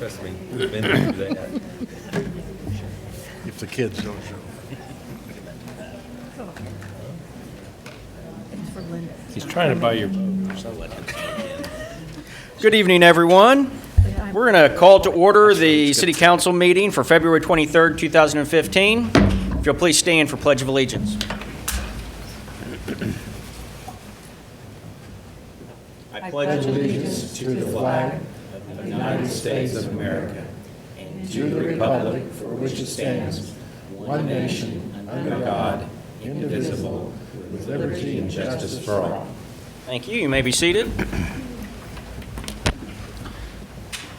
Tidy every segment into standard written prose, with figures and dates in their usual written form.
Trust me, we've been through that. If the kids don't show. He's trying to buy your vote, so let him. Good evening, everyone. We're going to call to order the City Council meeting for February 23rd, 2015. If you'll please stand for Pledge of Allegiance. I pledge allegiance to the flag of the United States of America and to the republic for which it stands, one nation, under God, indivisible, with liberty and justice for all. Thank you. You may be seated.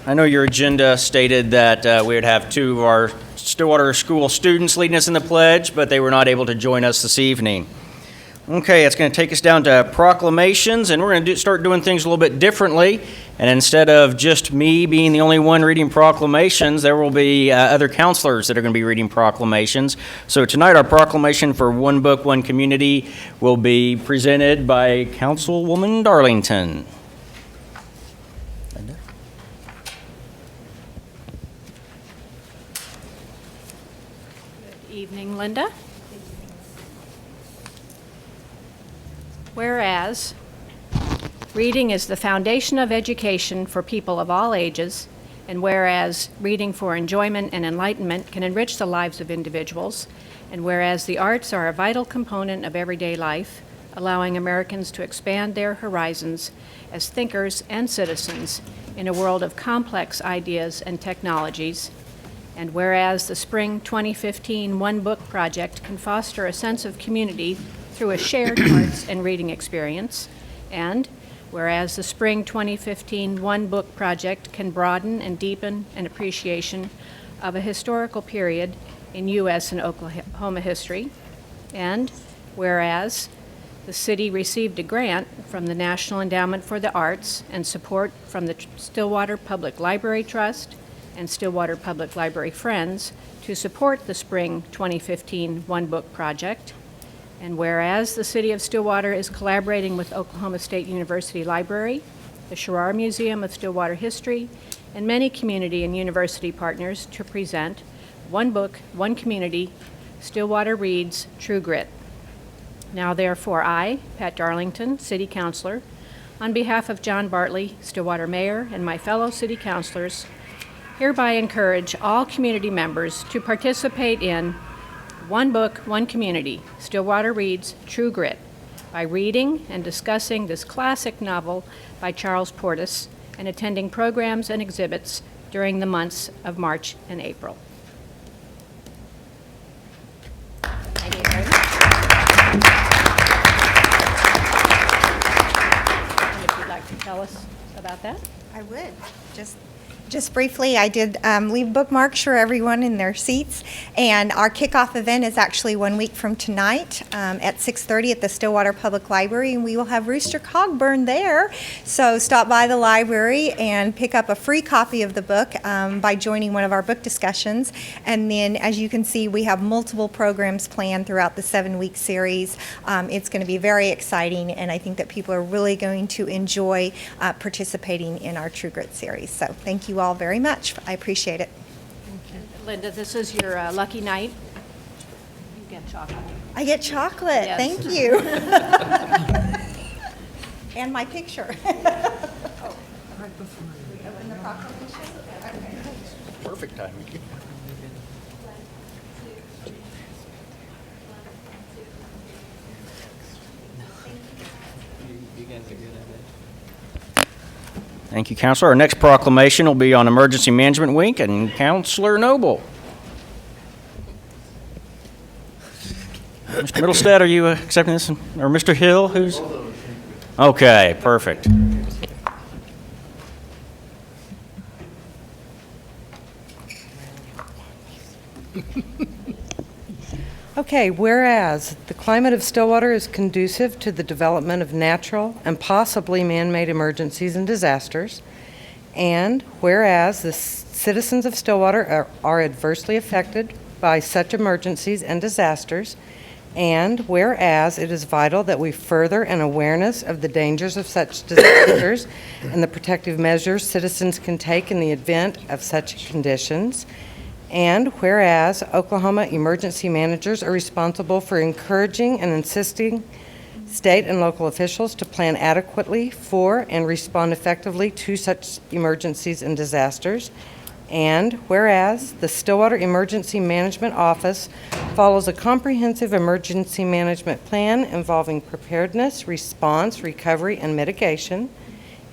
I know your agenda stated that we would have two of our Stillwater School students leading us in the pledge, but they were not able to join us this evening. Okay, it's going to take us down to proclamations, and we're going to start doing things a little bit differently. And instead of just me being the only one reading proclamations, there will be other counselors that are going to be reading proclamations. So tonight, our proclamation for One Book, One Community will be presented by Councilwoman Darlington. Good evening, Linda. Whereas, reading is the foundation of education for people of all ages, and whereas reading for enjoyment and enlightenment can enrich the lives of individuals, and whereas the arts are a vital component of everyday life, allowing Americans to expand their horizons as thinkers and citizens in a world of complex ideas and technologies, and whereas the Spring 2015 One Book Project can foster a sense of community through a shared arts and reading experience, and whereas the Spring 2015 One Book Project can broaden and deepen an appreciation of a historical period in U.S. and Oklahoma history, and whereas the city received a grant from the National Endowment for the Arts and support from the Stillwater Public Library Trust and Stillwater Public Library Friends to support the Spring 2015 One Book Project, and whereas the City of Stillwater is collaborating with Oklahoma State University Library, the Sherrar Museum of Stillwater History, and many community and university partners to present One Book, One Community, Stillwater Reads True Grit. Now therefore I, Pat Darlington, City Councilor, on behalf of John Bartley, Stillwater Mayor, and my fellow City Councilors, hereby encourage all community members to participate in One Book, One Community, Stillwater Reads True Grit, by reading and discussing this classic novel by Charles Portis and attending programs and exhibits during the months of March and April. Thank you very much. And if you'd like to tell us about that? I would. Just briefly, I did leave bookmarks for everyone in their seats, and our kickoff event is actually 1 week from tonight at 6:30 at the Stillwater Public Library, and we will have Rooster Cogburn there. So stop by the library and pick up a free copy of the book by joining one of our book discussions. And then, as you can see, we have multiple programs planned throughout the 7-week series. It's going to be very exciting, and I think that people are really going to enjoy participating in our True Grit series. So thank you all very much. I appreciate it. Linda, this is your lucky night. You get chocolate. I get chocolate. Yes. Thank you. And my picture. Oh, right before in the proclamation? Okay. Perfect timing. You guys are good at it. Thank you, Counselor. Our next proclamation will be on Emergency Management Week, and Counselor Noble. Mr. Middlestead, are you accepting this? Or Mr. Hill, who's? Okay, perfect. Okay, whereas the climate of Stillwater is conducive to the development of natural and possibly man-made emergencies and disasters, and whereas the citizens of Stillwater are adversely affected by such emergencies and disasters, And whereas it is vital that we further an awareness of the dangers of such disasters and the protective measures citizens can take in the event of such conditions. And whereas Oklahoma emergency managers are responsible for encouraging and insisting state and local officials to plan adequately for and respond effectively to such emergencies and disasters. And whereas the Stillwater Emergency Management Office follows a comprehensive emergency management plan involving preparedness, response, recovery, and mitigation.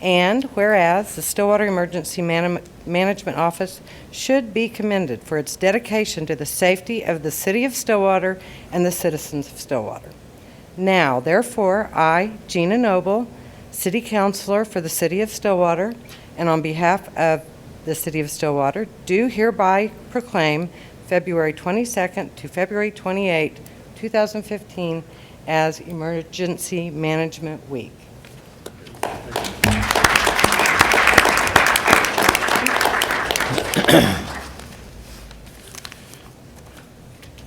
And whereas the Stillwater Emergency Management Office should be commended for its dedication to the safety of the city of Stillwater and the citizens of Stillwater. Now, therefore, I, Gina Noble, City Councilor for the City of Stillwater, and on behalf of the City of Stillwater, do hereby proclaim February 22nd to February 28, 2015 as Emergency Management Week.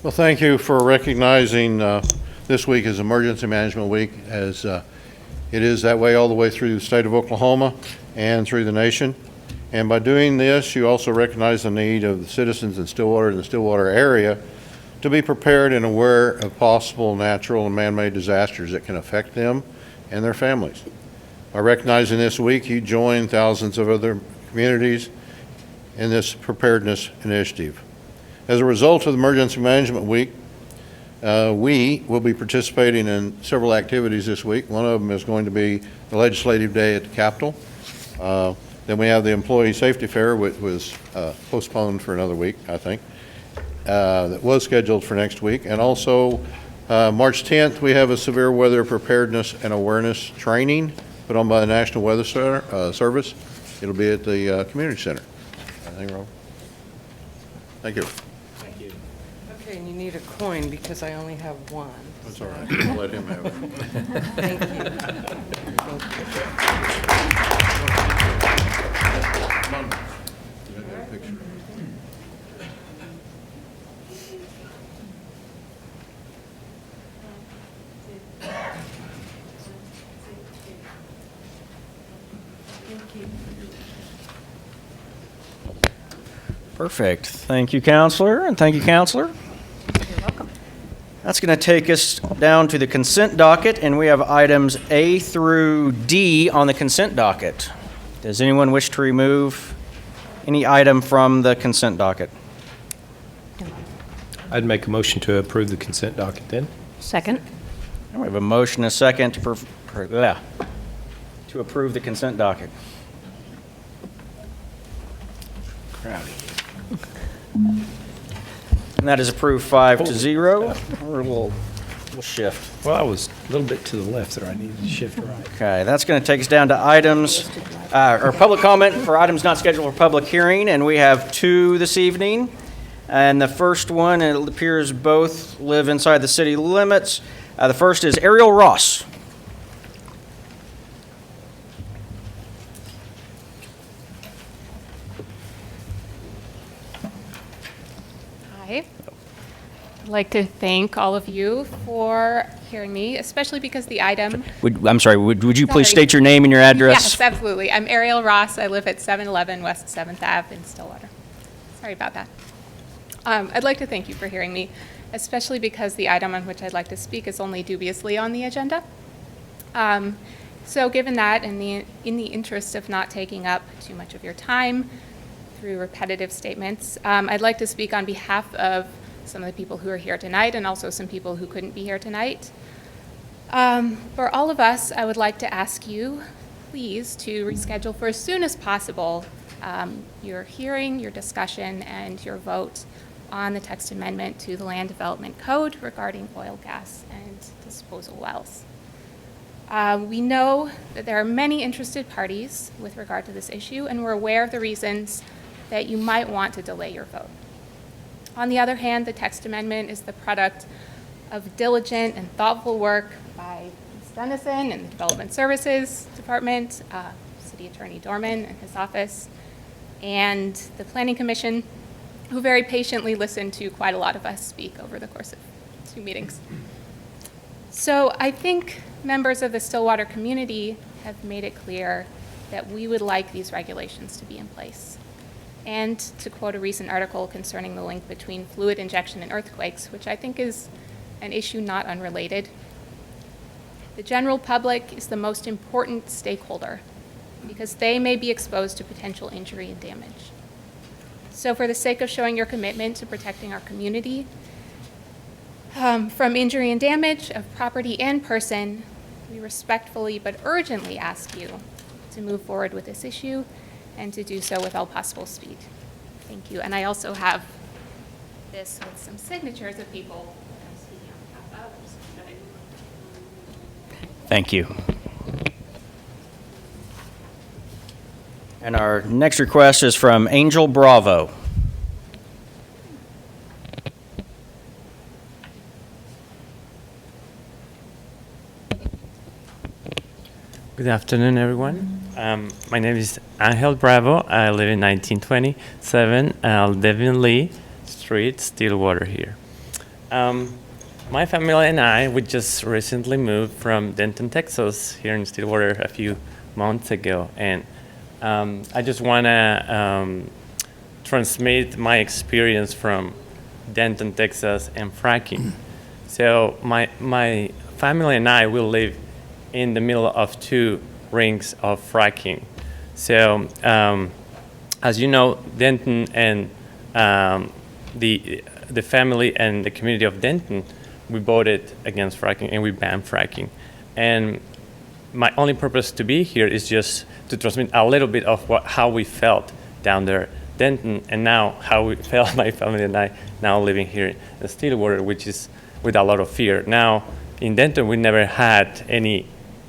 Well, thank you for recognizing this week as Emergency Management Week, as it is that way all the way through the state of Oklahoma and through the nation. And by doing this, you also recognize the need of the citizens in Stillwater and the Stillwater area to be prepared and aware of possible natural and man-made disasters that can affect them and their families. By recognizing this week, you join thousands of other communities in this preparedness initiative. As a result of the Emergency Management Week, we will be participating in several activities this week. One of them is going to be the Legislative Day at the Capitol. Then we have the Employee Safety Fair, which was postponed for another week, I think, that was scheduled for next week. And also, March 10th, we have a severe weather preparedness and awareness training put on by the National Weather Service. It'll be at the Community Center. Anything wrong? Thank you. Okay, and you need a coin because I only have one. That's all right. I'll let him have it. Thank you. Perfect. Thank you, Counselor, and thank you, Counselor. You're welcome. That's going to take us down to the consent docket, and we have items A through D on the consent docket. Does anyone wish to remove any item from the consent docket? I'd make a motion to approve the consent docket then. Second. We have a motion and a second to approve the consent docket. Crowdy. And that is approved 5-0. We'll shift. Well, I was a little bit to the left there. I needed to shift right. Okay, that's going to take us down to items, or public comment for items not scheduled for public hearing, and we have two this evening. And the first one, it appears both live inside the city limits. The first is Ariel Ross. Hi. I'd like to thank all of you for hearing me, especially because the item... I'm sorry, would you please Sorry. state your name and your address? Yes, absolutely. I'm Ariel Ross. I live at 711 West 7th Ave in Stillwater. Sorry about that. I'd like to thank you for hearing me, especially because the item on which I'd like to speak is only dubiously on the agenda. So given that, in the interest of not taking up too much of your time through repetitive statements, I'd like to speak on behalf of some of the people who are here tonight and also some people who couldn't be here tonight. For all of us, I would like to ask you, please, to reschedule for as soon as possible your hearing, your discussion, and your vote on the text amendment to the Land Development Code regarding oil, gas, and disposal wells. We know that there are many interested parties with regard to this issue, and we're aware of the reasons that you might want to delay your vote. On the other hand, the text amendment is the product of diligent and thoughtful work by Ms. Dennison and the Development Services Department, City Attorney Dorman and his office, and the Planning Commission, who very patiently listened to quite a lot of us speak over the course of 2 meetings. So I think members of the Stillwater community have made it clear that we would like these regulations to be in place. And to quote a recent article concerning the link between fluid injection and earthquakes, which I think is an issue not unrelated, the general public is the most important stakeholder because they may be exposed to potential injury and damage. So for the sake of showing your commitment to protecting our community from injury and damage of property and person, we respectfully but urgently ask you to move forward with this issue and to do so with all possible speed. Thank you. And I also have this with some signatures of people that I'm speaking on behalf of. Thank you. And our next request is from Angel Bravo. Good afternoon, everyone. My name is Angel Bravo. I live in 1927 Devin Lee Street, Stillwater here. My family and I, we just recently moved from Denton, Texas, here in Stillwater a few months ago. And I just want to transmit my experience from Denton, Texas, and fracking. So my family and I will live in the middle of two rings of fracking. So as you know, Denton and the family and the community of Denton, we voted against fracking and we banned fracking. And my only purpose to be here is just to transmit a little bit of how we felt down there, Denton, and now how we felt, my family and I, now living here in Stillwater, which is with a lot of fear. Now, in Denton, we never had any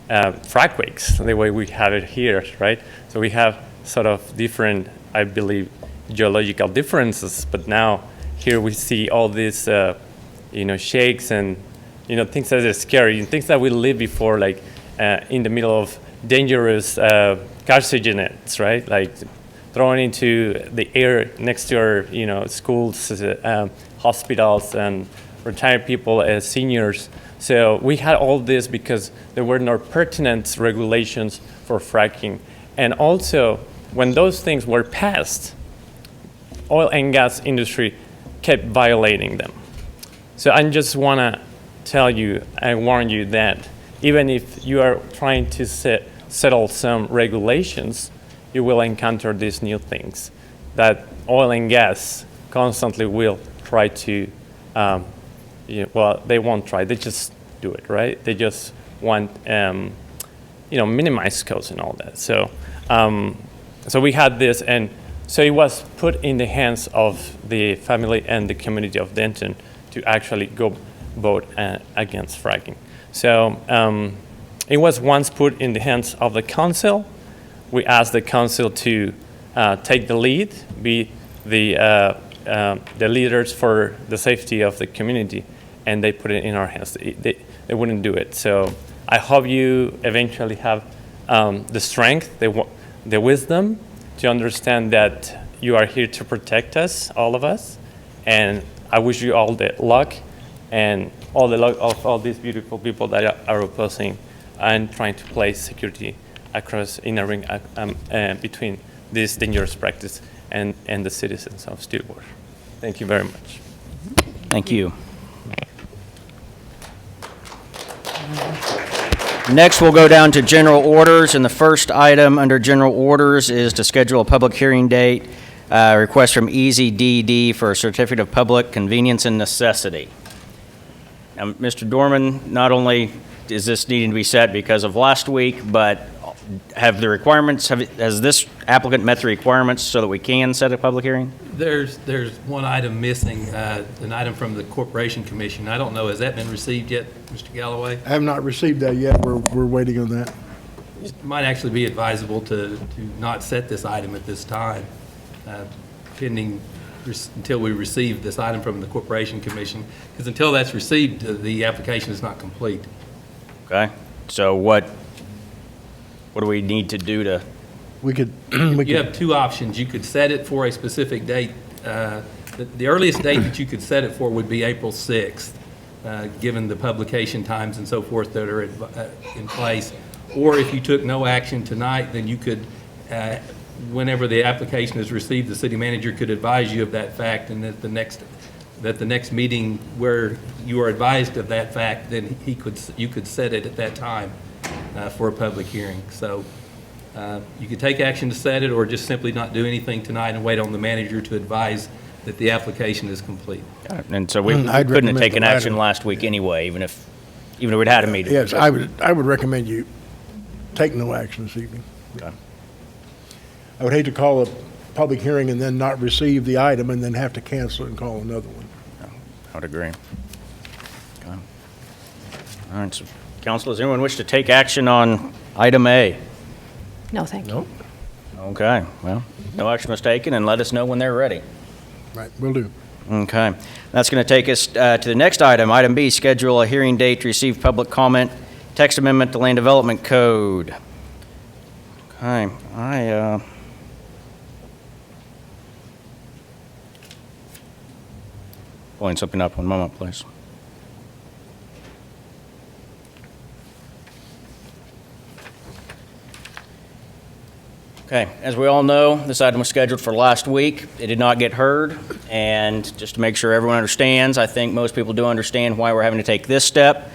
frac quakes the way we have it here, right? So we have sort of different, I believe, geological differences, but now here we see all these, shakes and, things that are scary, and things that we lived before, like in the middle of dangerous carcinogens, right? Like thrown into the air next to our, schools, hospitals, and retired people as seniors. So we had all this because there were no pertinent regulations for fracking. And also, when those things were passed, oil and gas industry kept violating them. So I just want to tell you, I warn you that even if you are trying to settle some regulations, you will encounter these new things that oil and gas constantly will try to, they won't try, they just do it, right? They just want, minimize costs and all that. So, so we had this, and so it was put in the hands of the family and the community of Denton to actually go vote against fracking. So it was once put in the hands of the council. We asked the council to take the lead, be the leaders for the safety of the community, and they put it in our hands. They wouldn't do it. So I hope you eventually have the strength, the wisdom to understand that you are here to protect us, all of us, and I wish you all the luck and all the luck of all these beautiful people that are opposing and trying to place security across in a ring between this dangerous practice and the citizens of Stillwater. Thank you very much. Thank you. Next, we'll go down to general orders, and the first item under general orders is to schedule a public hearing date, request from Easy DD for a certificate of public convenience and necessity. Now, Mr. Dorman, not only is this needing to be set because of last week, but have the requirements, has this applicant met the requirements so that we can set a public hearing? There's one item missing, an item from the Corporation Commission. I don't know, has that been received yet, Mr. Galloway? I have not received that yet. We're waiting on that. It might actually be advisable to not set this item at this time, pending until we receive this item from the Corporation Commission, because until that's received, the application is not complete. Okay, so what do we need to do to? We could. You have two options. You could set it for a specific date. The earliest date that you could set it for would be April 6th. given the publication times and so forth that are in place. Or if you took no action tonight, then you could, whenever the application is received, the city manager could advise you of that fact, and that the next meeting where you are advised of that fact, then you could set it at that time for a public hearing. So you could take action to set it, or just simply not do anything tonight and wait on the manager to advise that the application is complete. And so we I'd couldn't have recommend taken the latter. action last week anyway, even if we'd had a meeting. Yes, I would recommend you take no action this evening. Okay. I would hate to call a public hearing and then not receive the item and then have to cancel it and call another one. I would agree. Okay. All right, so council, does anyone wish to take action on item A? No, thank you. Okay, well, no action was taken, and let us know when they're ready. Right, will do. Okay, that's going to take us to the next item. Item B, schedule a hearing date to receive public comment, text amendment to land development code. Okay, pulling something up, one moment, please. Okay, as we all know, this item was scheduled for last week. It did not get heard, and just to make sure everyone understands, I think most people do understand why we're having to take this step.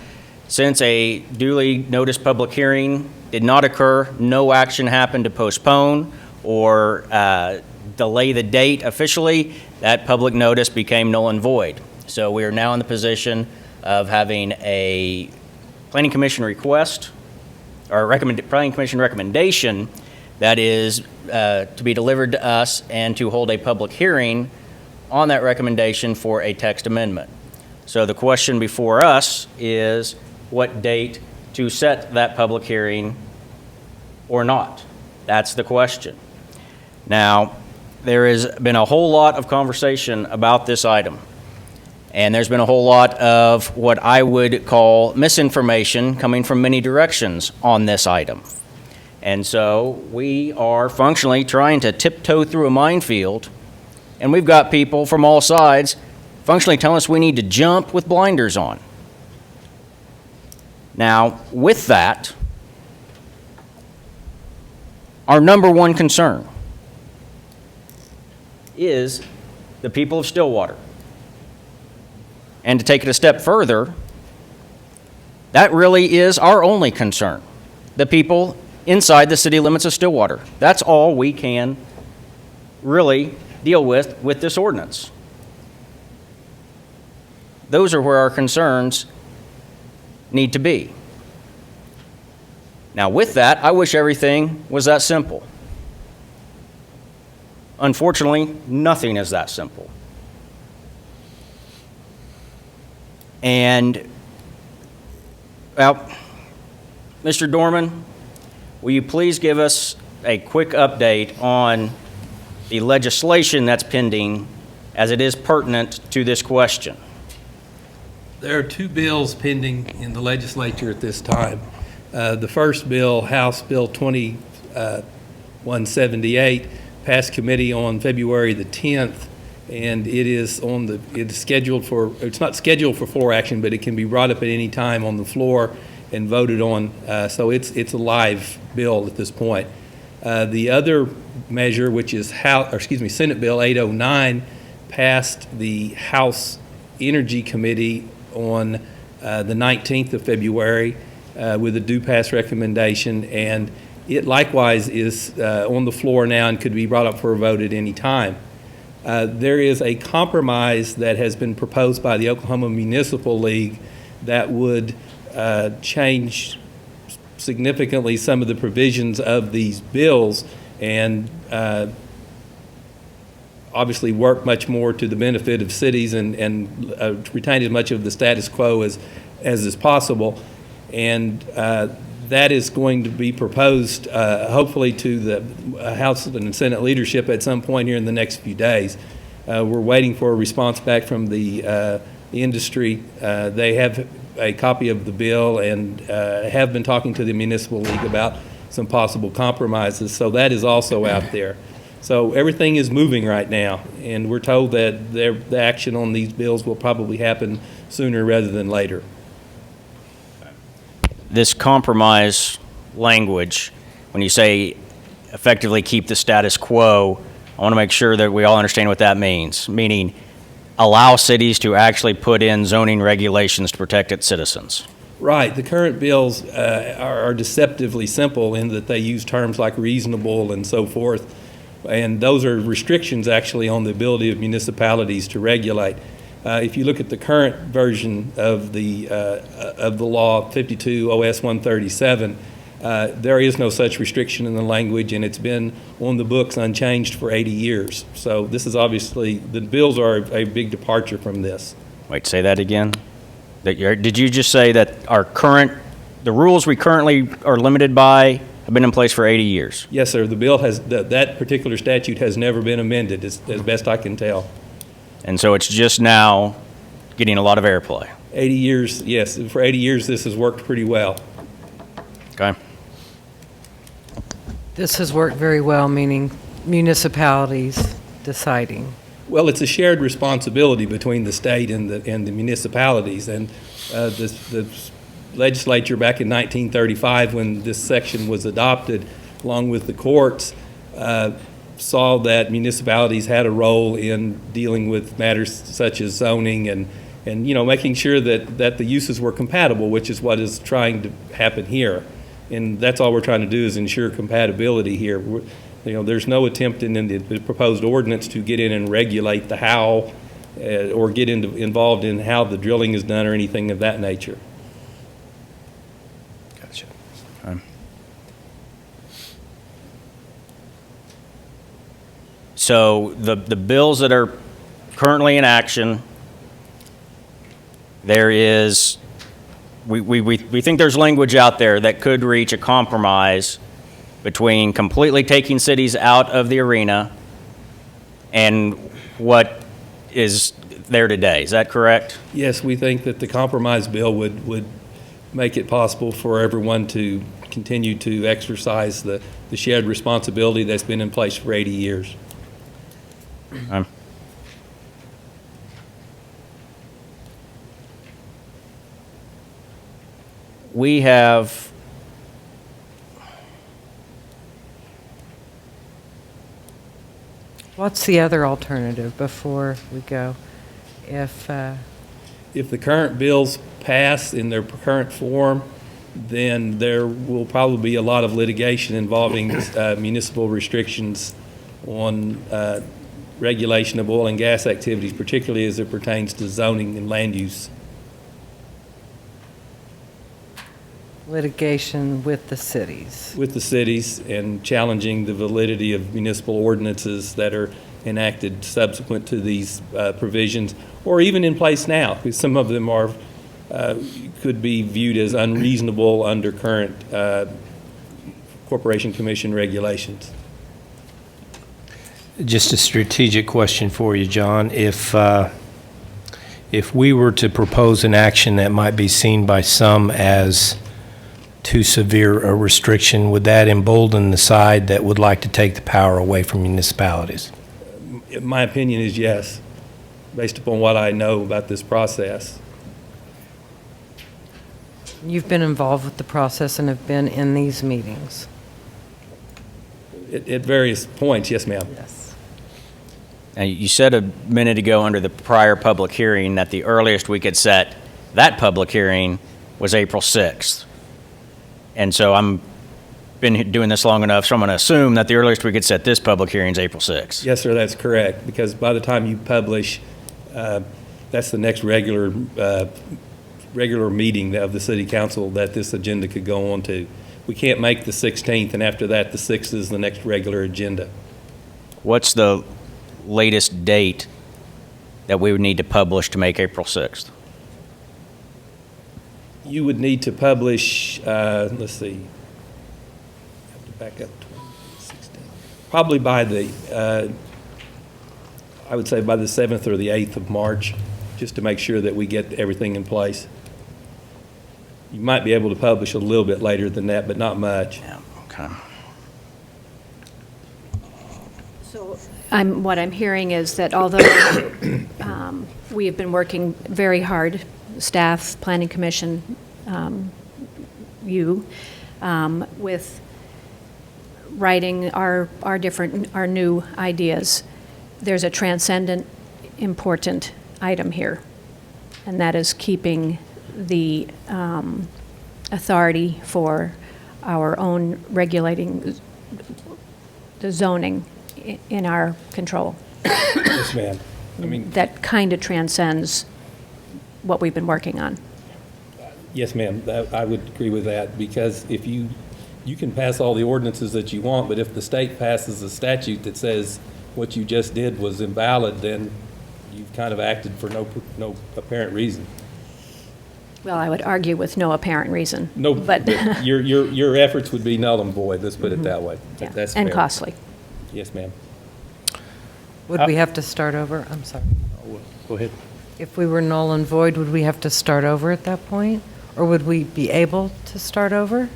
Since a duly noticed public hearing did not occur, no action happened to postpone or delay the date officially. That public notice became null and void. So we are now in the position of having a Planning Commission request, or Planning Commission recommendation that is to be delivered to us and to hold a public hearing on that recommendation for a text amendment. So the question before us is what date to set that public hearing or not. That's the question. Now, there has been a whole lot of conversation about this item, and there's been a whole lot of what I would call misinformation coming from many directions on this item. And so we are functionally trying to tiptoe through a minefield, and we've got people from all sides functionally telling us we need to jump with blinders on. Now, with that, our number one concern is the people of Stillwater. And to take it a step further, that really is our only concern, the people inside the city limits of Stillwater. That's all we can really deal with this ordinance. Those are where our concerns need to be. Now, with that, I wish everything was that simple. Unfortunately, nothing is that simple. And, well, Mr. Dorman, will you please give us a quick update on the legislation that's pending as it is pertinent to this question? There are two bills pending in the legislature at this time. The first bill, House Bill 2178, passed committee on February the 10th, and it's not scheduled for floor action, but it can be brought up at any time on the floor and voted on. So it's a live bill at this point. The other measure, which is Senate Bill 809, passed the House Energy Committee on the 19th of February with a due pass recommendation, and it likewise is on the floor now and could be brought up for a vote at any time. There is a compromise that has been proposed by the Oklahoma Municipal League that would change significantly some of the provisions of these bills and obviously work much more to the benefit of cities and retain as much of the status quo as is possible. And that is going to be proposed hopefully to the House and Senate leadership at some point here in the next few days. We're waiting for a response back from the industry. They have a copy of the bill and have been talking to the Municipal League about some possible compromises, so that is also out there. So everything is moving right now, and we're told that the action on these bills will probably happen sooner rather than later. This compromise language, when you say effectively keep the status quo, I want to make sure that we all understand what that means, meaning allow cities to actually put in zoning regulations to protect its citizens. Right. The current bills are deceptively simple in that they use terms like reasonable and so forth, and those are restrictions actually on the ability of municipalities to regulate. If you look at the current version of the law, 52 OS 137, there is no such restriction in the language, and it's been on the books unchanged for 80 years. So this is obviously, the bills are a big departure from this. Wait, say that again? Did you just say that the rules we currently are limited by have been in place for 80 years? Yes, sir. The bill has, that particular statute has never been amended, as best I can tell. And so it's just now getting a lot of airplay. 80 years, yes. For 80 years, this has worked pretty well. Okay. This has worked very well, meaning municipalities deciding. Well, it's a shared responsibility between the state and the municipalities. And the legislature back in 1935, when this section was adopted, along with the courts, saw that municipalities had a role in dealing with matters such as zoning and making sure that the uses were compatible, which is what is trying to happen here. And that's all we're trying to do is ensure compatibility here. There's no attempt in the proposed ordinance to get in and regulate the how or get involved in how the drilling is done or anything of that nature. Gotcha. So the bills that are currently in action, there is, we think there's language out there that could reach a compromise between completely taking cities out of the arena and what is there today. Is that correct? Yes, we think that the compromise bill would make it possible for everyone to continue to exercise the shared responsibility that's been in place for 80 years. We have What's the other alternative before we go? If the current bills pass in their current form, then there will probably be a lot of litigation involving municipal restrictions on regulation of oil and gas activities, particularly as it pertains to zoning and land use. litigation with the cities. With the cities and challenging the validity of municipal ordinances that are enacted subsequent to these provisions, or even in place now, because some of them are could be viewed as unreasonable under current Corporation Commission regulations. Just a strategic question for you, John. If we were to propose an action that might be seen by some as too severe a restriction, would that embolden the side that would like to take the power away from municipalities? My opinion is yes, based upon what I know about this process. You've been involved with the process and have been in these meetings. At various points, yes, ma'am. Yes. Now, you said a minute ago under the prior public hearing that the earliest we could set that public hearing was April 6th. And so I'm been doing this long enough, so I'm going to assume that the earliest we could set this public hearing is April 6th. Yes, sir, that's correct, because by the time you publish, that's the next regular meeting of the city council that this agenda could go on to. We can't make the 16th, and after that, the 6th is the next regular agenda. What's the latest date that we would need to publish to make April 6th? You would need to publish, let's see, have to back up 2016. Probably by the, I would say by the 7th or the 8th of March, just to make sure that we get everything in place. You might be able to publish a little bit later than that, but not much. Yeah, okay. So What I'm hearing is that although we have been working very hard, staff, planning commission, with writing our new ideas, there's a transcendent, important item here, and that is keeping the authority for our own regulating the zoning in our control. Yes, ma'am. I mean, That kind of transcends what we've been working on. yes, ma'am, I would agree with that, because if you can pass all the ordinances that you want, but if the state passes a statute that says what you just did was invalid, then you've kind of acted for no apparent reason. Well, I would argue with no apparent reason. No, But, but your efforts would be null and void, let's put it that way. yeah, That's and fair. costly. Yes, ma'am. Would we have to start over? I'm sorry. Go ahead. If we were null and void, would we have to start over at that point? Or would we be able to start over?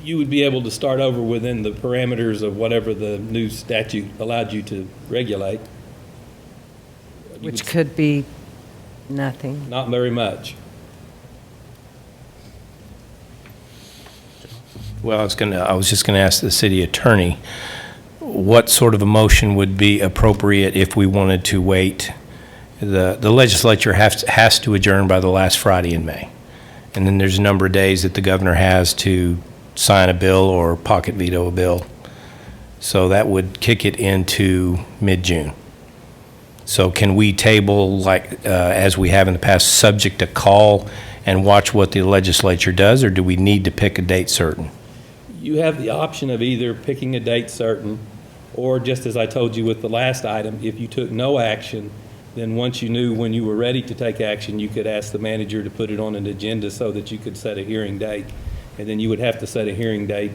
You would be able to start over within the parameters of whatever the new statute allowed you to regulate. You Which would- could be nothing. Not very much. Well, I was just gonna ask the city attorney, what sort of a motion would be appropriate if we wanted to wait? The legislature has to adjourn by the last Friday in May. And then there's a number of days that the governor has to sign a bill or pocket veto a bill. So that would kick it into mid-June. So can we table, like, as we have in the past, subject to call and watch what the legislature does, or do we need to pick a date certain? You have the option of either picking a date certain, or just as I told you with the last item, if you took no action, then once you knew when you were ready to take action, you could ask the manager to put it on an agenda so that you could set a hearing date. And then you would have to set a hearing date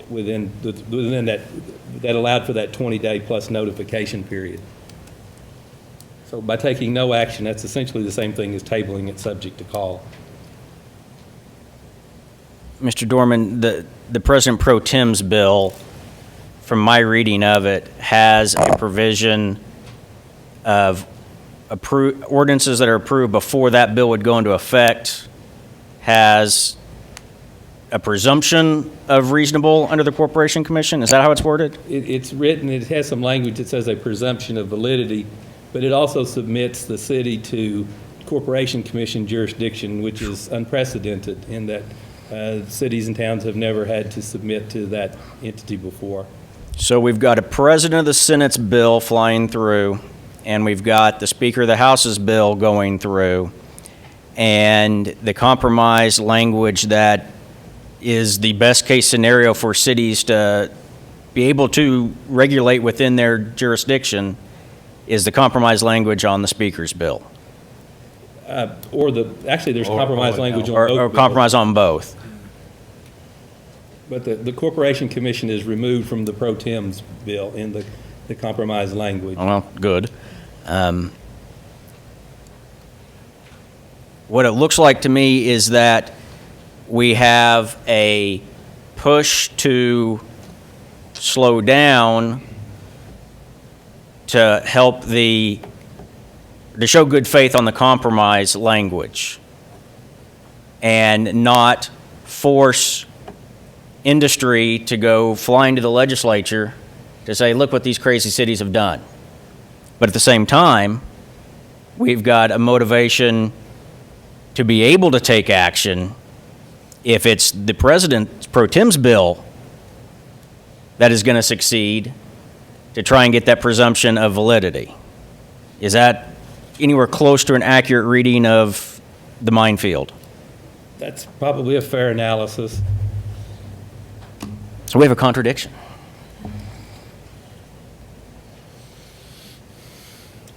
within that allowed for that 20-day plus notification period. So by taking no action, that's essentially the same thing as tabling it subject to call. Mr. Dorman, the President Pro Tem's bill, from my reading of it, has a provision of ordinances that are approved before that bill would go into effect, has a presumption of reasonable under the Corporation Commission? Is that how it's worded? It's written, it has some language that says a presumption of validity, but it also submits the city to Corporation Commission jurisdiction, which is unprecedented in that cities and towns have never had to submit to that entity before. So we've got a President of the Senate's bill flying through, and we've got the Speaker of the House's bill going through, and the compromise language that is the best-case scenario for cities to be able to regulate within their jurisdiction is the compromise language on the Speaker's bill. Actually, there's compromise language on both Or bills. compromise on both. But the Corporation Commission is removed from the Pro Tem's bill in the compromise language. Well, good. What it looks like to me is that we have a push to slow down to help to show good faith on the compromise language and not force industry to go flying to the legislature to say, look what these crazy cities have done. But at the same time, we've got a motivation to be able to take action if it's the President Pro Tem's bill that is going to succeed to try and get that presumption of validity. Is that anywhere close to an accurate reading of the minefield? That's probably a fair analysis. So we have a contradiction.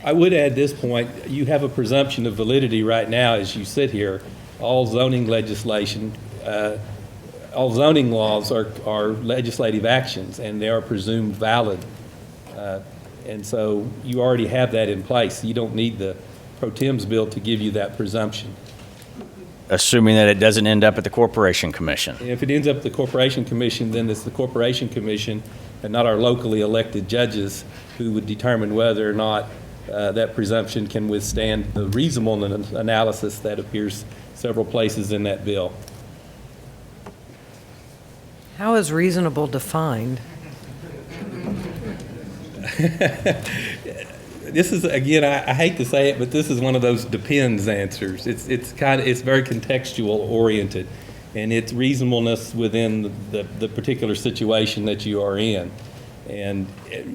I would add this point, you have a presumption of validity right now as you sit here. All zoning legislation, all zoning laws are legislative actions, and they are presumed valid. And so you already have that in place. You don't need the Pro Tem's bill to give you that presumption. Assuming that it doesn't end up at the Corporation Commission. And if it ends up at the Corporation Commission, then it's the Corporation Commission and not our locally elected judges who would determine whether or not that presumption can withstand the reasonableness analysis that appears several places in that bill. How is reasonable defined? This is, again, I hate to say it, but this is one of those depends answers. It's very contextual oriented, and it's reasonableness within the particular situation that you are in. And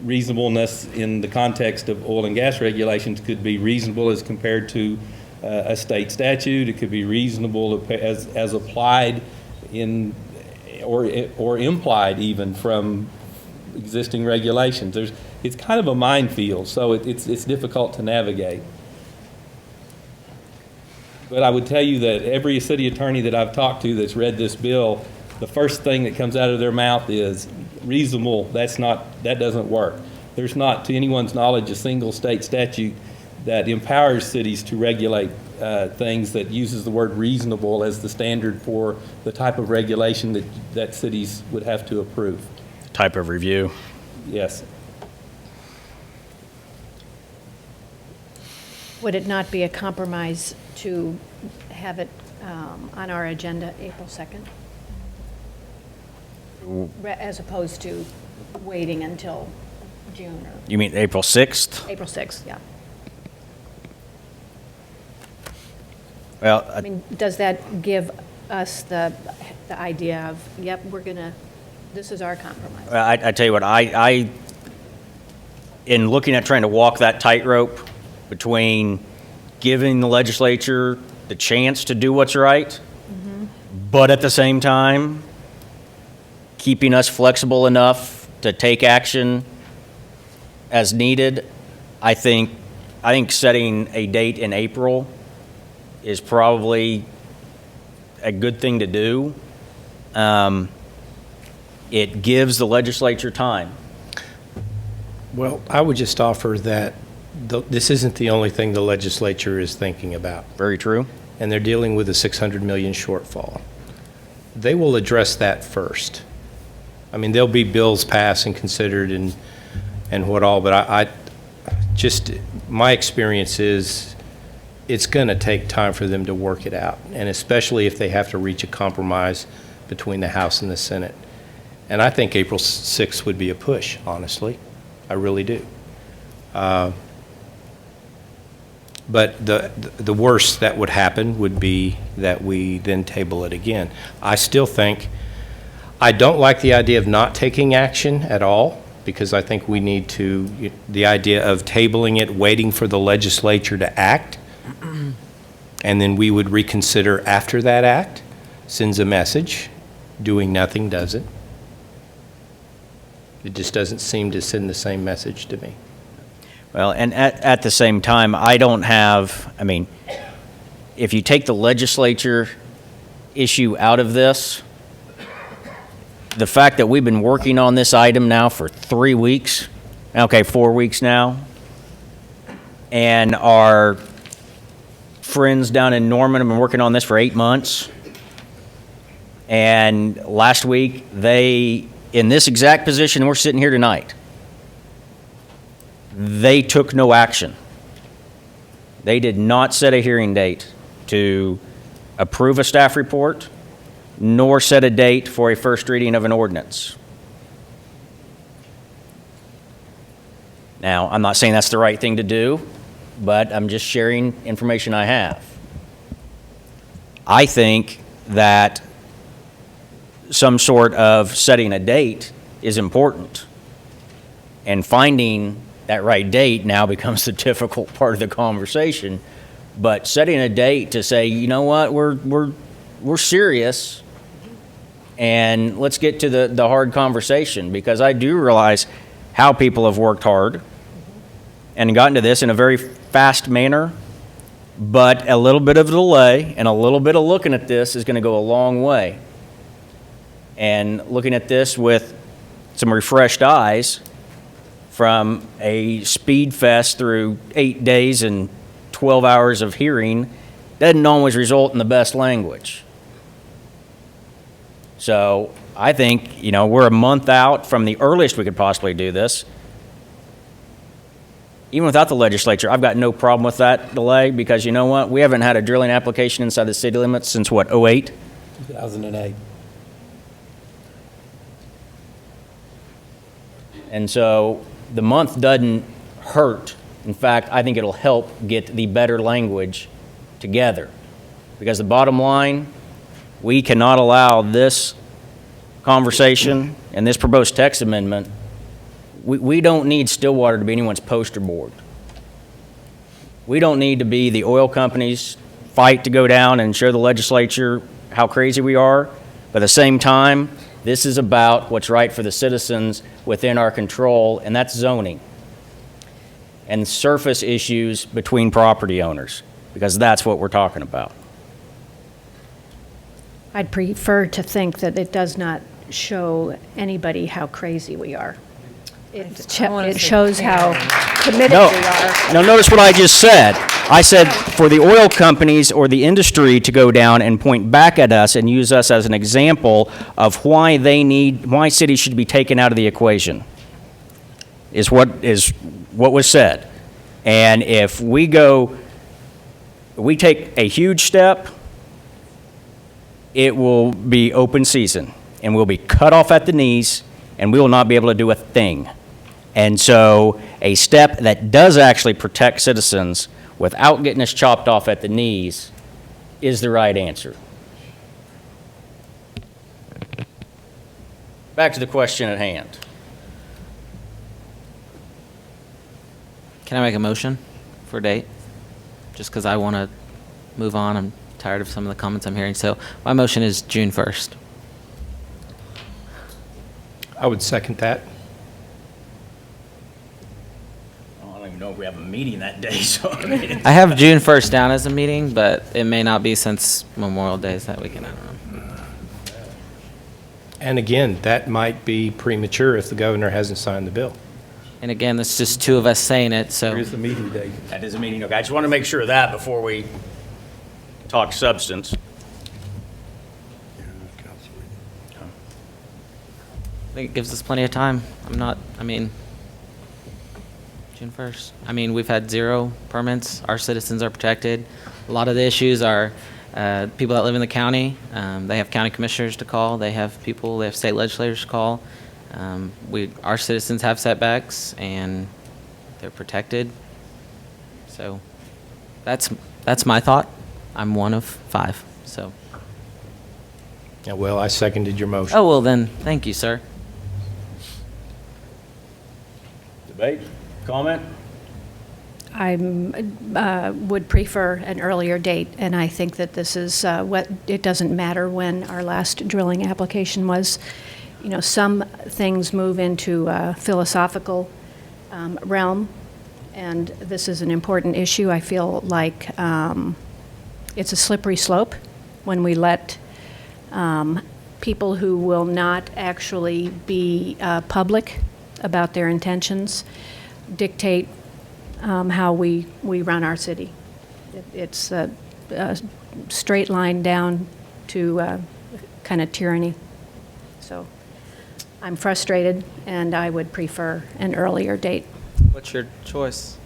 reasonableness in the context of oil and gas regulations could be reasonable as compared to a state statute. It could be reasonable as applied in or implied even from existing regulations. It's kind of a minefield, so it's difficult to navigate. But I would tell you that every city attorney that I've talked to that's read this bill, the first thing that comes out of their mouth is reasonable. That doesn't work. There's not, to anyone's knowledge, a single state statute that empowers cities to regulate things that uses the word reasonable as the standard for the type of regulation that cities would have to approve. Type of review. Yes. Would it not be a compromise to have it on our agenda April 2nd? As opposed to waiting until June or You mean April 6th? April 6th, yeah. Well, I mean, does that give us the idea of, yep, this is our compromise? I tell you what, I, in looking at trying to walk that tightrope between giving the legislature the chance to do what's right, but at the same time, keeping us flexible enough to take action as needed, I think setting a date in April is probably a good thing to do. It gives the legislature time. Well, I would just offer that this isn't the only thing the legislature is thinking about, Very true. and they're dealing with a 600 million shortfall. They will address that first. I mean, there'll be bills passed and considered and what all, but I just, my experience is it's going to take time for them to work it out, and especially if they have to reach a compromise between the House and the Senate. And I think April 6th would be a push, honestly. I really do. But the worst that would happen would be that we then table it again. I still think, I don't like the idea of not taking action at all, because I think we need to, the idea of tabling it, waiting for the legislature to act, and then we would reconsider after that act, sends a message. Doing nothing doesn't. It just doesn't seem to send the same message to me. Well, and at the same time, I mean, if you take the legislature issue out of this, the fact that we've been working on this item now for 4 weeks now, and our friends down in Norman have been working on this for 8 months, and last week, in this exact position we're sitting here tonight, they took no action. They did not set a hearing date to approve a staff report, nor set a date for a first reading of an ordinance. Now, I'm not saying that's the right thing to do, but I'm just sharing information I have. I think that some sort of setting a date is important, and finding that right date now becomes the difficult part of the conversation. But setting a date to say, you know what, we're serious, and let's get to the hard conversation, because I do realize how people have worked hard and gotten to this in a very fast manner, but a little bit of delay and a little bit of looking at this is going to go a long way. And looking at this with some refreshed eyes from a speed fest through 8 days and 12 hours of hearing doesn't always result in the best language. So I think, we're a month out from the earliest we could possibly do this. Even without the legislature, I've got no problem with that delay, because you know what? We haven't had a drilling application inside the city limits since, what, '08? 2008. And so the month doesn't hurt. In fact, I think it'll help get the better language together. Because the bottom line, we cannot allow this conversation and this proposed text amendment. We don't need Stillwater to be anyone's poster board. We don't need to be the oil companies' fight to go down and show the legislature how crazy we are. But at the same time, this is about what's right for the citizens within our control, and that's zoning. And surface issues between property owners, because that's what we're talking about. I'd prefer to think that it does not show anybody how crazy we are. It shows how committed we are. Now, notice what I just said. I said for the oil companies or the industry to go down and point back at us and use us as an example of why cities should be taken out of the equation, is what was said. And if we take a huge step, it will be open season, and we'll be cut off at the knees, and we will not be able to do a thing. And so a step that does actually protect citizens without getting us chopped off at the knees is the right answer. Back to the question at hand. Can I make a motion for a date? Just because I want to move on. I'm tired of some of the comments I'm hearing. So my motion is June 1st. I would second that. I don't even know if we have a meeting that day, so I mean, I have June 1st down as a meeting, but it may not be since Memorial Day is that weekend. I don't know. And again, that might be premature if the governor hasn't signed the bill. And again, it's just two of us saying it, so. Here's the meeting date. that is a meeting. Okay, I just want to make sure of that before we talk substance. I think it gives us plenty of time. June 1st. We've had 0 permits. Our citizens are protected. A lot of the issues are people that live in the county. They have county commissioners to call. They have state legislators to call. Our citizens have setbacks, and they're protected. So that's my thought. I'm one of 5, so. Yeah, well, I seconded your motion. Oh, well then, thank you, sir. Debate? Comment? I would prefer an earlier date, and I think that this is it doesn't matter when our last drilling application was. Some things move into a philosophical realm, and this is an important issue. I feel like it's a slippery slope when we let people who will not actually be public about their intentions dictate how we run our city. It's a straight line down to kind of tyranny. So I'm frustrated, and I would prefer an earlier date. What's your choice?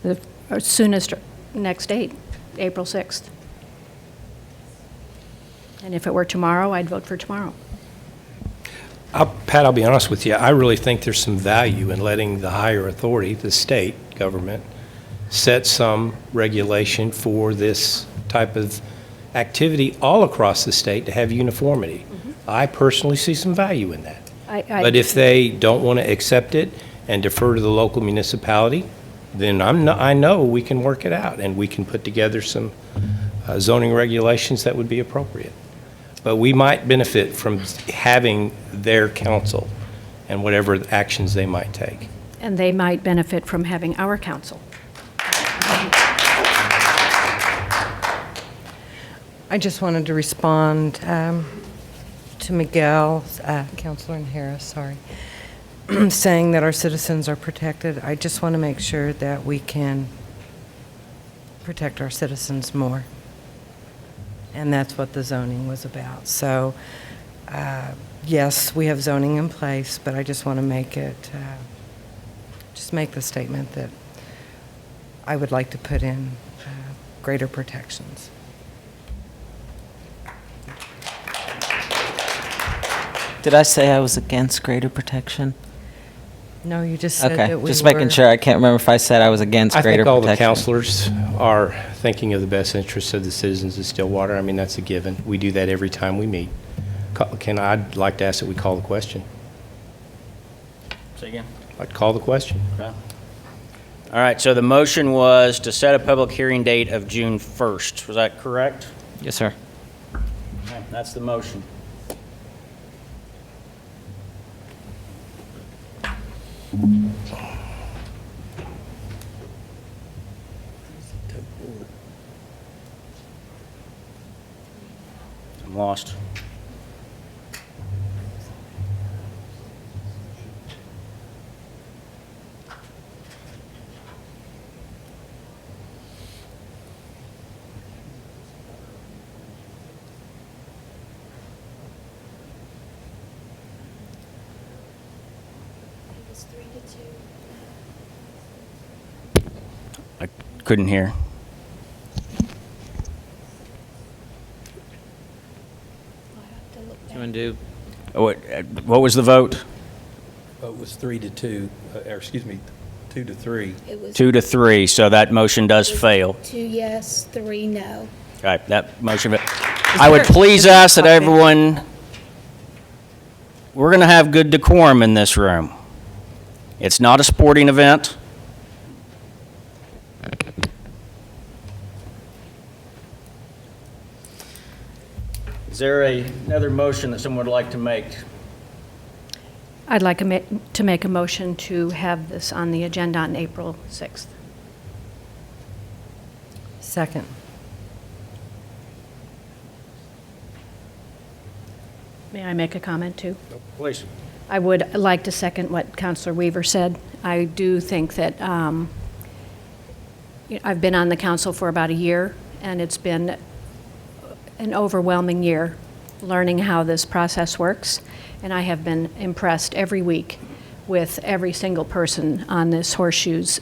The soonest next date, April 6th. And if it were tomorrow, I'd vote for tomorrow. Pat, I'll be honest with you. I really think there's some value in letting the higher authority, the state government, set some regulation for this type of activity all across the state to have uniformity. I personally see some value in that. But if they don't want to accept it and defer to the local municipality, then I know we can work it out, and we can put together some zoning regulations that would be appropriate. But we might benefit from having their counsel and whatever actions they might take. And they might benefit from having our counsel. I just wanted to respond to Miguel, Councilor Harris, sorry, saying that our citizens are protected. I just want to make sure that we can protect our citizens more. And that's what the zoning was about. So yes, we have zoning in place, but I just want to make it, just make the statement that I would like to put in greater protections. Did I say I was against greater protection? No, you just said Okay, that we just making were- sure. I can't remember if I said I was against I greater think all the protection. counselors are thinking of the best interests of the citizens of Stillwater. I mean, that's a given. We do that every time we meet. I'd like to ask that we call the question. Say again? I'd like to call the question. Okay. All right, so the motion was to set a public hearing date of June 1st. Was that correct? Yes, sir. Okay, that's the motion. I'm lost. I couldn't hear. Do you want to do? What was the vote? Vote was 3-2, or excuse me, 2-3. It was 2-3, so that motion does fail. 2 yes, 3 no. All right, that motion, I would please ask that everyone, we're going to have good decorum in this room. It's not a sporting event. Is there another motion that someone would like to make? I'd like to make a motion to have this on the agenda on April 6th. Second. May I make a comment, too? Please. I would like to second what Counselor Weaver said. I do think that I've been on the council for about a year, and it's been an overwhelming year learning how this process works, and I have been impressed every week with every single person on this Horseshoes,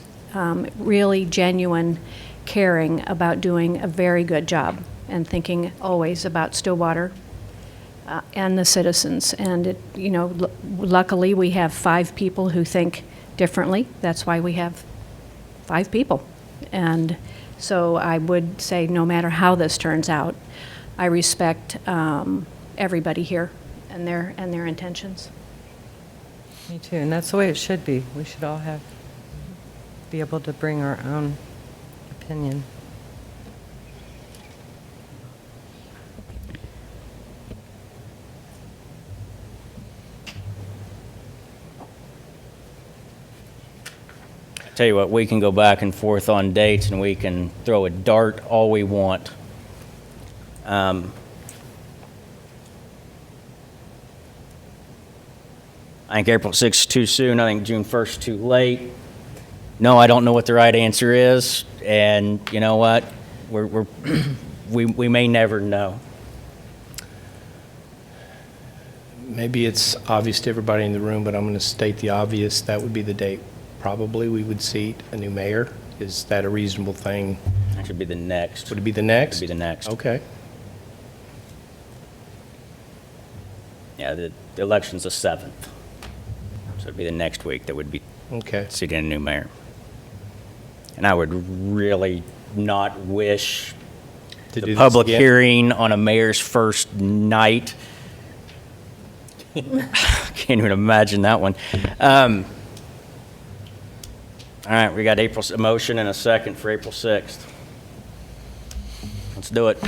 really genuine caring about doing a very good job and thinking always about Stillwater and the citizens. And it, luckily we have 5 people who think differently. That's why we have 5 people. And so I would say no matter how this turns out, I respect everybody here and their intentions. Me too, and that's the way it should be. We should all be able to bring our own opinion. Tell you what, we can go back and forth on dates, and we can throw a dart all we want. I think April 6th is too soon. I think June 1st is too late. No, I don't know what the right answer is, and you know what? We may never know. Maybe it's obvious to everybody in the room, but I'm going to state the obvious. That would be the date probably we would seat a new mayor. Is that a reasonable thing? That should be the next. Would it be the next? Would be the next. Okay. Yeah, the election's the 7th. So it'd be the next week that would be Okay. seating a new mayor. And I would really not wish To do the this public again? hearing on a mayor's first night. Can't even imagine that one. All right, we got a motion and a second for April 6th. Let's do it.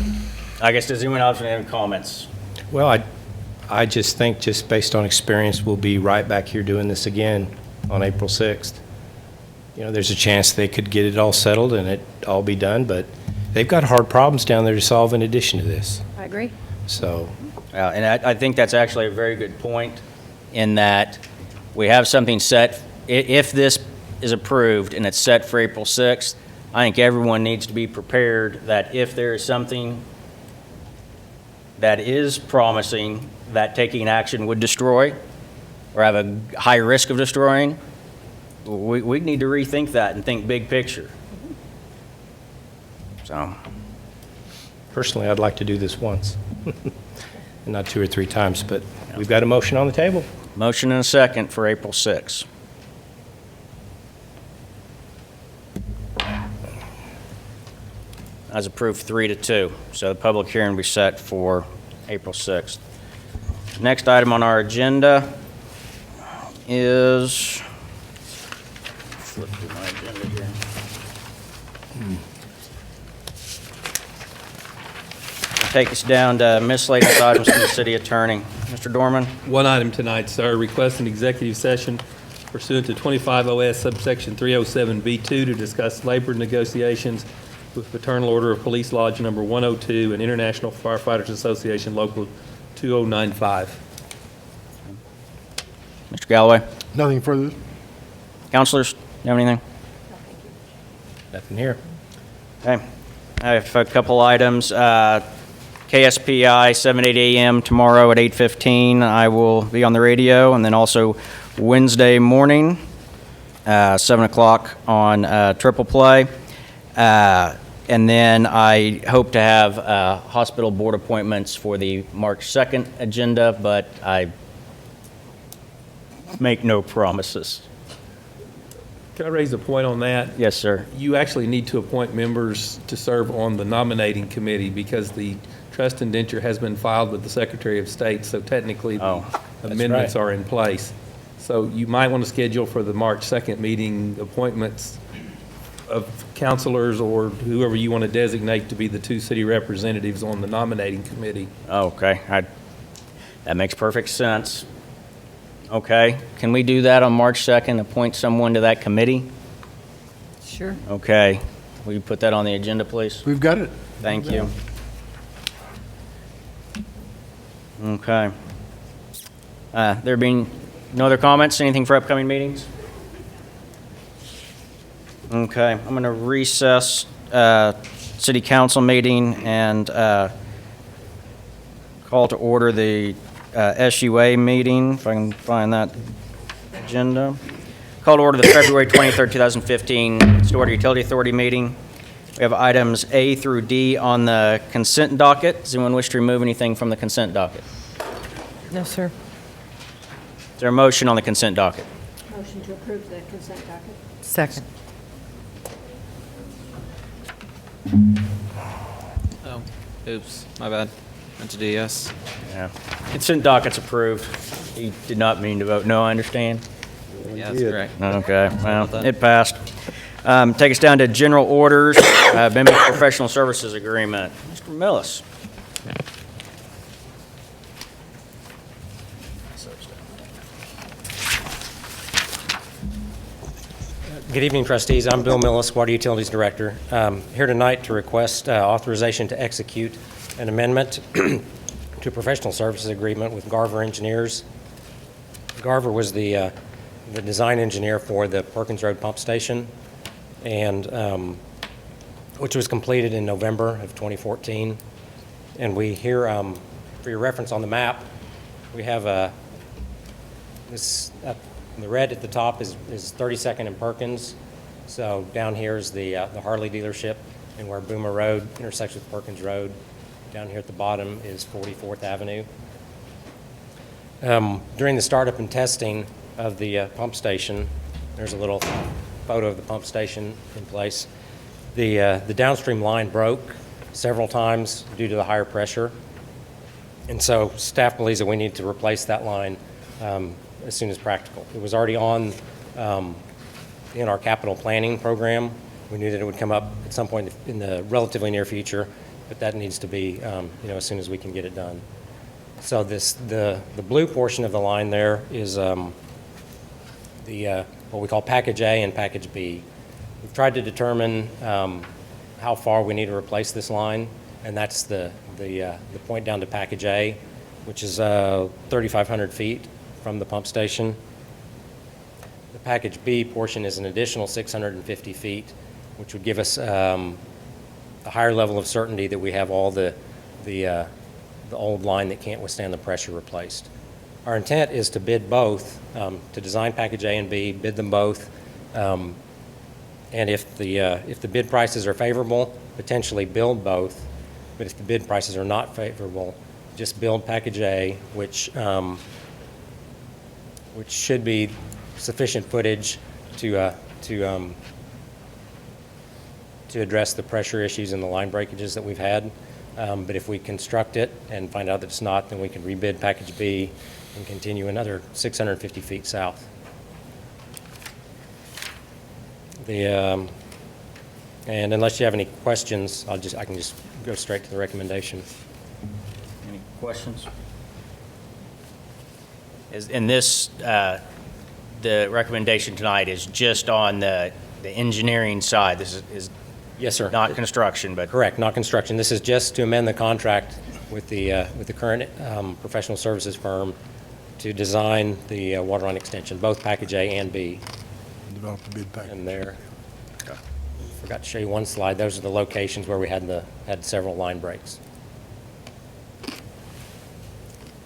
I guess, does anyone else have any comments? Well, I just think, just based on experience, we'll be right back here doing this again on April 6th. There's a chance they could get it all settled and it all be done, but they've got hard problems down there to solve in addition to this. I agree. So, And I think that's actually a very good point in that we have something set. If this is approved and it's set for April 6th, I think everyone needs to be prepared that if there is something that is promising, that taking action would destroy or have a high risk of destroying, we need to rethink that and think big picture. So, Personally, I'd like to do this once, and not 2 or 3 times, but we've got a motion on the table. motion and a second for April 6th. As approved, 3-2. So the public hearing will be set for April 6th. Next item on our agenda is, flip through my agenda here. Take us down to miscellaneous items from the city attorney. Mr. Dorman? One item tonight, sir, request an executive session pursuant to 25 OS subsection 307B2 to discuss labor negotiations with Fraternal Order of Police Lodge Number 102 and International Firefighters Association Local 2095. Mr. Galloway? Nothing further. Counselors, you have anything? Nothing here. Okay. I have a couple items. KSPI, 7 to 8 a.m. tomorrow at 8:15. I will be on the radio, and then also Wednesday morning, 7 o'clock on Triple Play. And then I hope to have hospital board appointments for the March 2nd agenda, but I make no promises. Can I raise a point on that? Yes, sir. You actually need to appoint members to serve on the nominating committee because the trust indenture has been filed with the Secretary of State, so technically the amendments are in place. So you might want to schedule for the March 2nd meeting appointments of counselors or whoever you want to designate to be the 2 city representatives on the nominating committee. Okay, that makes perfect sense. Okay, can we do that on March 2nd, appoint someone to that committee? Sure. Okay, will you put that on the agenda, please? We've got it. Thank you. Okay. There being no other comments, anything for upcoming meetings? Okay, I'm going to recess city council meeting and call to order the SUA meeting, if I can find that agenda. Call to order the February 23rd, 2015 Stillwater Utility Authority meeting. We have items A through D on the consent docket. Does anyone wish to remove anything from the consent docket? No, sir. Is there a motion on the consent docket? Motion to approve the consent docket. Second. Oh, oops, my bad. Meant to do yes. Yeah. Consent docket's approved. You did not mean to vote no, I understand. Yeah, that's correct. Okay, well, it passed. Take us down to general orders, amendment professional services agreement. Mr. Millis. Good evening, trustees. I'm Bill Millis, Water Utilities Director. Here tonight to request authorization to execute an amendment to a professional services agreement with Garver Engineers. Garver was the design engineer for the Perkins Road pump station, and which was completed in November of 2014. And we here, for your reference on the map, we have this. The red at the top is 32nd and Perkins. So down here is the Harley dealership, and where Boomer Road intersects with Perkins Road. Down here at the bottom is 44th Avenue. During the startup and testing of the pump station, there's a little photo of the pump station in place. The downstream line broke several times due to the higher pressure. And so staff believes that we need to replace that line as soon as practical. It was already on in our capital planning program. We knew that it would come up at some point in the relatively near future, but that needs to be as soon as we can get it done. So the blue portion of the line there is what we call Package A and Package B. We've tried to determine how far we need to replace this line, and that's the point down to Package A, which is 3,500 feet from the pump station. The Package B portion is an additional 650 feet, which would give us a higher level of certainty that we have all the the old line that can't withstand the pressure replaced. Our intent is to bid both, to design package A and B, bid them both, and if the bid prices are favorable, potentially build both, but if the bid prices are not favorable, just build package A, which should be sufficient footage to address the pressure issues and the line breakages that we've had. But if we construct it and find out that it's not, then we can rebid package B and continue another 650 feet south. And unless you have any questions, I can just go straight to the recommendation. Any questions? In this, the recommendation tonight is just on the engineering side. This is Yes, sir. not construction, but Correct, not construction. This is just to amend the contract with the current professional services firm to design the water line extension, both package A and B. Develop the bid package. And there, forgot to show you one slide. Those are the locations where we had several line breaks.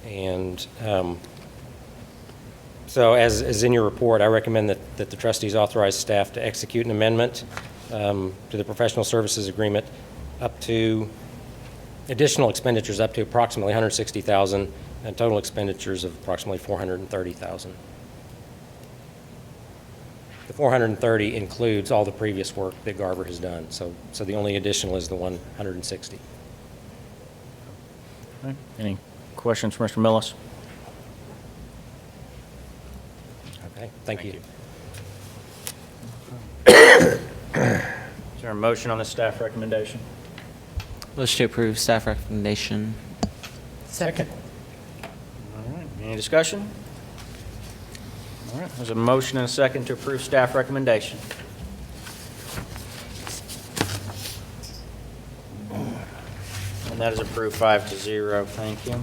And so as in your report, I recommend that the trustees authorize staff to execute an amendment to the professional services agreement up to additional expenditures up to approximately $160,000 and total expenditures of approximately $430,000. The $430 includes all the previous work that Garver has done, so the only additional is the $160. any questions from Mr. Millis? Okay, thank you. Is there a motion on the staff recommendation? Motion to approve staff recommendation. Second. All right, any discussion? All right, there's a motion and a second to approve staff recommendation. And that is approved 5-0. Thank you.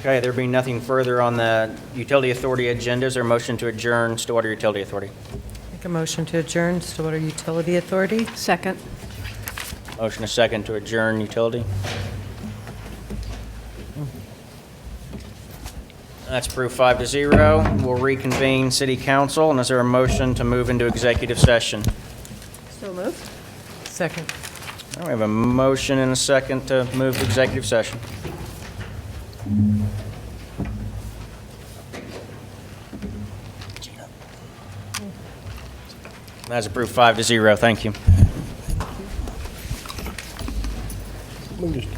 Okay, there being nothing further on the Utility Authority agenda, is there a motion to adjourn Stillwater Utility Authority? Make a motion to adjourn Stillwater Utility Authority. Second. Motion and a second to adjourn Utility. That's approved 5-0. We'll reconvene City Council, and is there a motion to move into executive session? So moved. Second. All right, we have a motion and a second to move to executive session. That's approved 5-0. Thank you. Let me just